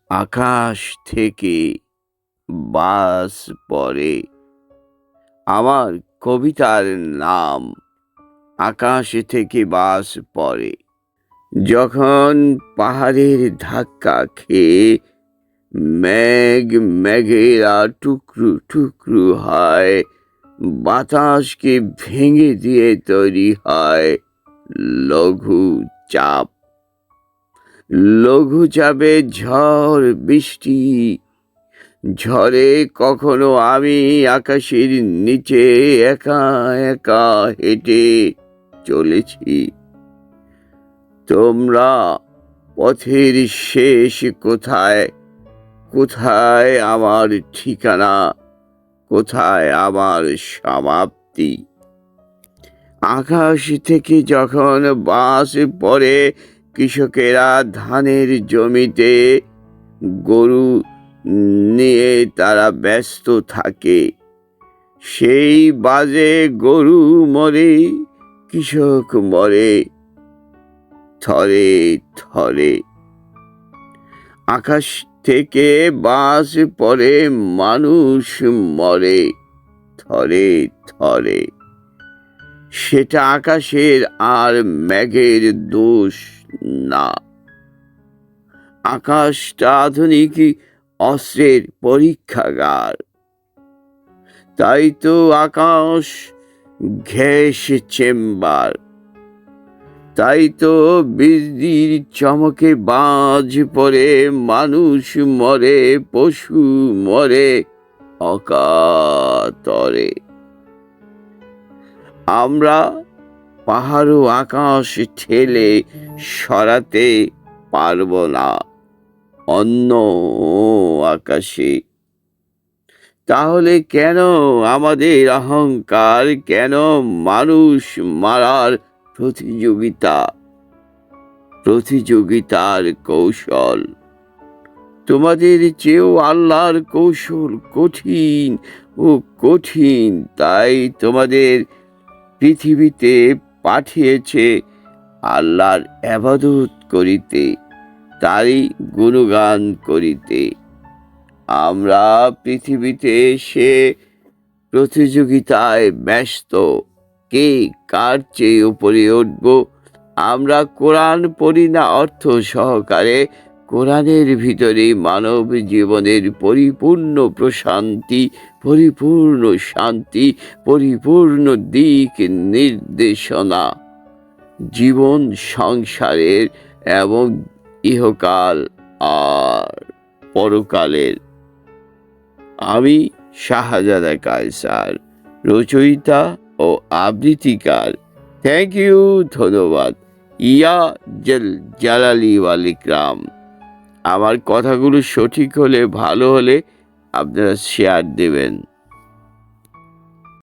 আকাশ থেকে বাস পড়ে। আমার কবিতার নাম আকাশ থেকে বাস পড়ে। যখন পাহাড়ের ধাক্কা খেয়ে মেঘেরা টুকরো টুকরো হয়, বাতাসকে ভেঙে দিয়ে তৈরি হয় লঘু চাপ। লঘু চাপে ঝড় বৃষ্টি। ঝড়ে কখনো আমি আকাশের নিচে একা একা হেঁটে চলেছি। তোমরা পথের শেষ কোথায়? কোথায় আমার ঠিকানা? কোথায় আমার সমাপ্তি? আকাশ থেকে যখন বাস পড়ে, কৃষকেরা ধানের জমিতে গরু নিয়ে তারা ব্যস্ত থাকে। সেই বাজে গরু মরে, কৃষক মরে থরে থরে। আকাশ থেকে বাস পড়ে, মানুষ মরে থরে থরে। সেটা আকাশের আর মেঘের দোষ না। আকাশটা আধুনিক অস্ত্রের পরীক্ষাগার। তাই তো আকাশ গ্যাস চেম্বার। তাই তো বিজলির চমকে বাজ পড়ে, মানুষ মরে, পশু মরে অকাতরে। আমরা পাহাড় ও আকাশ ঠেলে সরাতে পারবো না অন্য আকাশে। তাহলে কেন আমাদের অহংকার? কেন মানুষ মারার প্রতিযোগিতার কৌশল? তোমাদের চেয়েও আল্লাহর কৌশল কঠিন ও কঠিন। তাই তোমাদের পৃথিবীতে পাঠিয়েছে আল্লাহর ইবাদত করিতে, তারই গুণগান করিতে। আমরা পৃথিবীতে এসে প্রতিযোগিতায় ব্যস্ত, কে কার চেয়ে উপরে উঠব। আমরা কোরআন পড়ি না অর্থ সহকারে। কোরআনের ভিতরে মানব জীবনের পরিপূর্ণ প্রশান্তি, পরিপূর্ণ শান্তি, পরিপূর্ণ দিক নির্দেশনা, জীবন সংসারের এবং ইহকাল আর পরকালের। আমি শাহজাদা কায়সার, রচয়িতা ও আবৃত্তিকার। থ্যাংক ইউ, ধন্যবাদ। ইয়া জালালি ওয়াল ইকরাম। আমার কথাগুলো সঠিক হলে, ভালো হলে আপনারা শেয়ার দেবেন।